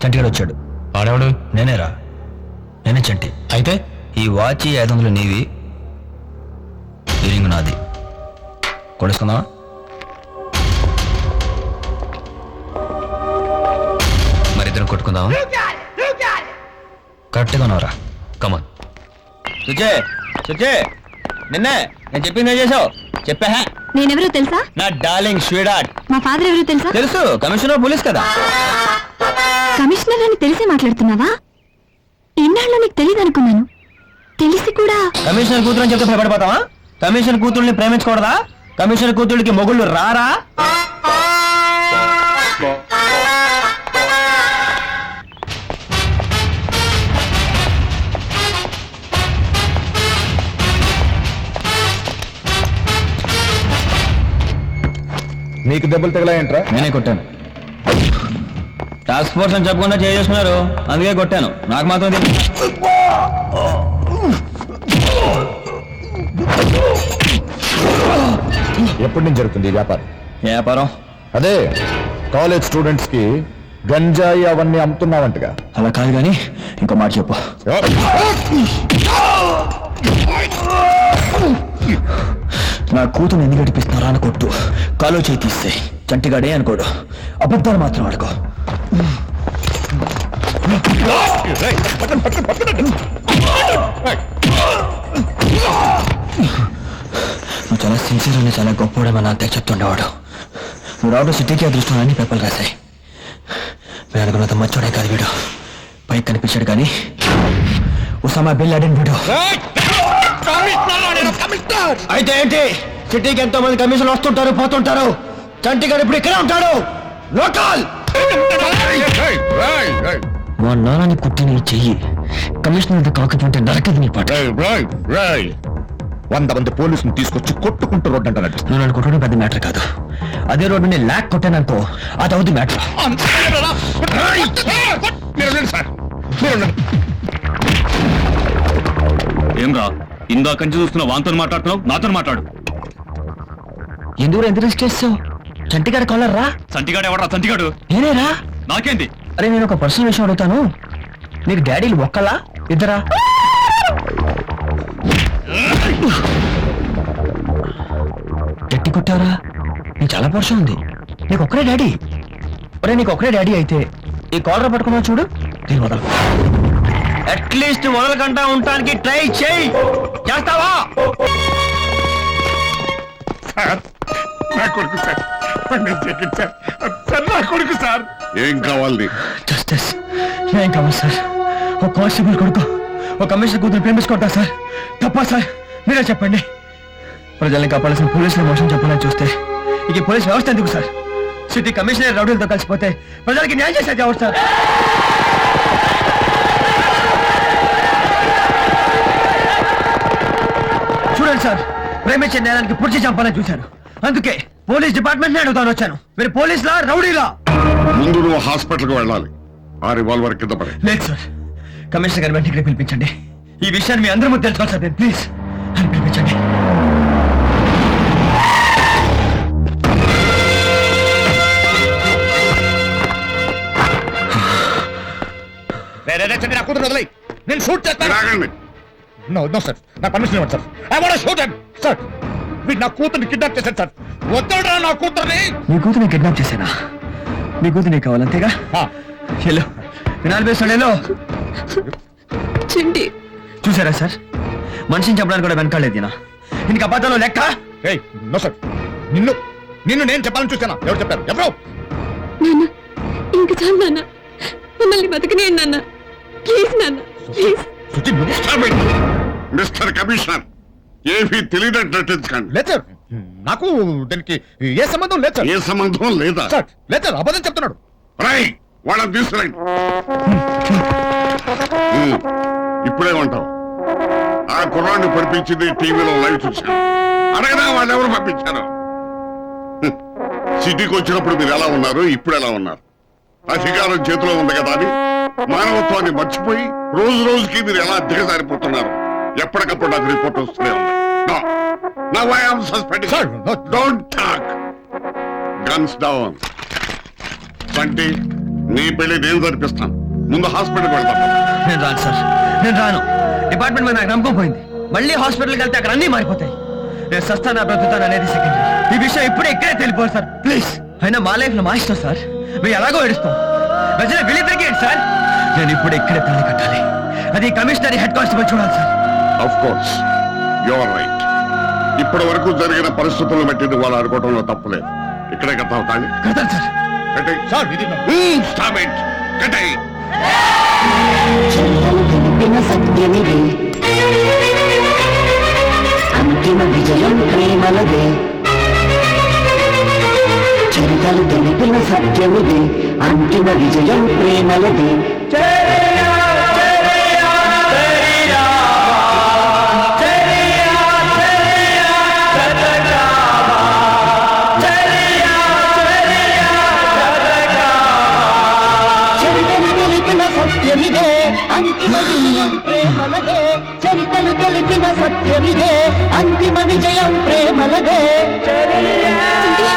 చంటిగాడు వచ్చాడు. ఆడేవాడు? నేనేరా, నేనే చంటి. అయితే ఈ వాచ్ 500 నీవి, ఈ రింగు నాది. కొడుకుందామా? మరిద్దరం కొట్టుకుందామా? కరెక్ట్గా ఉన్నావురా. కమాన్. సుచే సుచే, నిన్నే నేను చెప్పింది చేసావు. చెప్పా. నేనెవరో తెలుసా? నా డార్లింగ్ స్వీడార్ట్. మా ఫాదర్ ఎవరో తెలుసా? తెలుసు, కమిషనర్ పోలీస్ కదా. కమిషనర్ అని తెలిసే మాట్లాడుతున్నావా? ఇన్నాళ్ళు నీకు తెలియదు అనుకున్నాను. తెలిసి కూడా కమిషనర్ కూతురు అని చెప్తే భయపడిపోతావా? కమిషనర్ కూతుర్ని ప్రేమించకూడదా? కమిషనర్ కూతుళ్ళకి మొగుళ్ళు రారా? నీకు దెబ్బలు తగిలాయంట్రా? నేనే కొట్టాను. టాస్క్ ఫోర్స్ అని చెప్పకుండా చేసుకున్నారు, అందుకే కొట్టాను. నాకు మాత్రం ఎప్పటి నుంచి జరుగుతుంది ఈ వ్యాపారం? వ్యాపారం అదే కాలేజ్ స్టూడెంట్స్ కి గంజాయి అవన్నీ అమ్ముతున్నావంటగా. అలా కాదు కానీ ఇంకో మాట చెప్పు. నా కూతురు ఎందుకు గడిపిస్తున్నారా అని కొట్టు. కాలో చేయి తీస్తే చంటిగాడే అనుకోడు. అబద్ధాలు మాత్రం ఆడుకో. నువ్వు చాలా సిన్సియర్ అని చాలా గొప్పవాడమని అంతే చెప్తుండేవాడు. నువ్వు రావడం సిటీకి అదృష్టం అని పేపర్లు రాశాయి. నేను అనుకున్నంత మంచోడే కాదు వీడు. పైకి కనిపించాడు కానీ ఉసామా బిన్ లాడెన్ వీడు. అయితే ఏంటి? సిటీకి ఎంతో మంది కమిషన్లు వస్తుంటారు పోతుంటారు. చంటిగాడు ఇప్పుడు ఇక్కడే ఉంటాడు. లోకల్ మా నాన్నని కుట్టిన ఈ చెయ్యి కమిషనర్ కాకపోతే నరకదు నీ పాట. 100 మంది పోలీసులు తీసుకొచ్చి కొట్టుకుంటూ రోడ్డు అంట నడుస్తుంది. నువ్వు నన్ను కొట్టడం పెద్ద మ్యాటర్ కాదు. అదే రోడ్డు నేను ల్యాక్ కొట్టాననుకో, అది అవుతుంది మ్యాటర్. ఏం రా, ఇందాక నుంచి చూస్తున్నా వాంతో మాట్లాడుతున్నావు, నాతో మాట్లాడు. ఎందుకు ఎంత రిస్క్ చేస్తావు? చంటిగాడు కాలర్ రా. సంటిగాడు ఎవడరా? సంటిగాడు నేనేరా. నాకేంటి? అరే నేను ఒక పర్సనల్ విషయం అడుగుతాను. నీకు డాడీలు ఒక్కలా ఇద్దరా? గట్టి కొట్టారా? నీకు చాలా పర్సన్ ఉంది. నీకు ఒక్కడే డాడీ. అరే నీకు ఒక్కడే డాడీ అయితే ఈ కాలర్ పట్టుకున్నా చూడు, నేను వదలు. అట్లీస్ట్ వదలకుండా ఉండటానికి ట్రై చేయి. చేస్తావా? నా కొడుకు సార్, నా కొడుకు సార్. ఏం కావాలి? జస్టిస్. ఏం కావాలి సార్? ఒక కానిస్టేబుల్ కొడుకు ఒక కమిషనర్ కూతురు ప్రేమించుకుంటా సార్. తప్పా సార్? మీరే చెప్పండి. ప్రజల్ని కాపాడాల్సిన పోలీసుల మోసం చెప్పాలని చూస్తే ఇక పోలీస్ వ్యవస్థ ఎందుకు సార్? సిటీ కమిషనర్ రౌడీలతో కలిసిపోతే ప్రజలకి న్యాయం చేసేది ఎవరు సార్? చూడండి సార్, ప్రేమించే నేరానికి పుడిచి చంపాలని చూశారు. అందుకే పోలీస్ డిపార్ట్మెంట్ ని అడుగుతాను వచ్చాను. మీరు పోలీసులా రౌడీలా? ముందు నువ్వు హాస్పిటల్కి వెళ్ళాలి. ఆ రివాల్వర్ కింద పడే. లేదు సార్, కమిషనర్ గారి వెంటనే పిలిపించండి. ఈ విషయాన్ని మీ అందరూ ముందు తెలుసుకోవాలి సార్. ప్లీజ్ అని పిలిపించండి. నేను షూట్ చేస్తాను. ఆగండి. నో నో సార్, నా పర్మిషన్ ఇవ్వండి sir. I want to shoot him sir. వీడు నా కూతుర్ని కిడ్నాప్ చేశాడు సార్. వద్దరా నా కూతుర్ని. నీ కూతురు నేను కిడ్నాప్ చేశానా? నీ కూతురు నీకు కావాలంతేగా? హలో వినాలి పేస్తాడేలో. చింటి చూసారా సార్, మనిషిని చెప్పడానికి కూడా వెనకాలేదు. ఇంక అబద్ధాలు లెక్క. ఏయ్ నో సార్, నిన్ను నిన్ను నేను చెప్పాలని చూసానా? ఎవరు చెప్పారు? ఎవరు? నాన్న, ఇంక చాలు నాన్న. మమ్మల్ని బతకనేయండి నాన్న. ప్లీజ్ నాన్న, ప్లీజ్. సుచి నువ్వు మిస్టర్ కమిషనర్, ఏమీ తెలియనట్టు నటించకండి. లేదు సార్, నాకు దీనికి ఏ సంబంధం లేదు సార్. ఏ సంబంధం లేదా? సార్ లేదు సార్, అబద్ధం చెప్తున్నాడు. రై వాళ్ళని తీసుకురండి. ఇప్పుడే ఉంటావు. ఆ కుర్రాన్ని పంపించింది టీవీలో లైవ్ చూశాను. అడగదా వాళ్ళు ఎవరు పంపించారు? సిటీకి వచ్చినప్పుడు మీరు ఎలా ఉన్నారు, ఇప్పుడు ఎలా ఉన్నారు? అధికారం చేతిలో ఉంది కదా అని మానవత్వాన్ని మర్చిపోయి రోజు రోజుకి మీరు ఎలా దిగజారిపోతున్నారు. ఎప్పటికప్పుడు నాకు రిపోర్ట్ వస్తూనే ఉంది. Now I am suspending. Sir, no. Don't talk. Guns down. సంటి, నీ పెళ్లి నేను జరిపిస్తాను. ముందు హాస్పిటల్కి వెళ్తాను. నేను రాను సార్, నేను రాను. డిపార్ట్మెంట్ మీద నాకు నమ్మకం పోయింది. మళ్ళీ హాస్పిటల్కి వెళ్తే అక్కడ అన్నీ మారిపోతాయి. నేను సస్తానా బ్రతుకుతాను అనేది సెకండరీ. ఈ విషయం ఇప్పుడే ఇక్కడే తెలిపోదు సార్, ప్లీజ్. అయినా మా లైఫ్ లో మా ఇష్టం సార్, మీరు ఎలాగో ఏడుస్తాం. ప్రజలు వీళ్ళిద్దరికీ ఏంటి సార్? నేను ఇప్పుడు ఇక్కడే తాళి కట్టాలి. అది కమిషనరీ హెడ్ కానిస్టేబుల్ చూడాలి sir. Of course you are right. ఇప్పటి వరకు జరిగిన పరిస్థితులను బట్టి నువ్వు అలా అనుకోవడంలో తప్పులేదు. ఇక్కడే కట్టావు తాళి. కట్టాలి సార్. కట్టేయ్. సార్ ఇది Stop it. కట్టేయ్. చరితలు తెలిపిన సత్యమిది అంతిమ విజయం ప్రేమలదే. చరితలు తెలిపిన సత్యమిది అంతిమ విజయం ప్రేమలదే. చరితలు తెలిపిన సత్యమిదే అంతిమ విజయం ప్రేమలదే. చరితలు తెలిపిన సత్యమిదే అంతిమ విజయం ప్రేమలదే. సంధ్య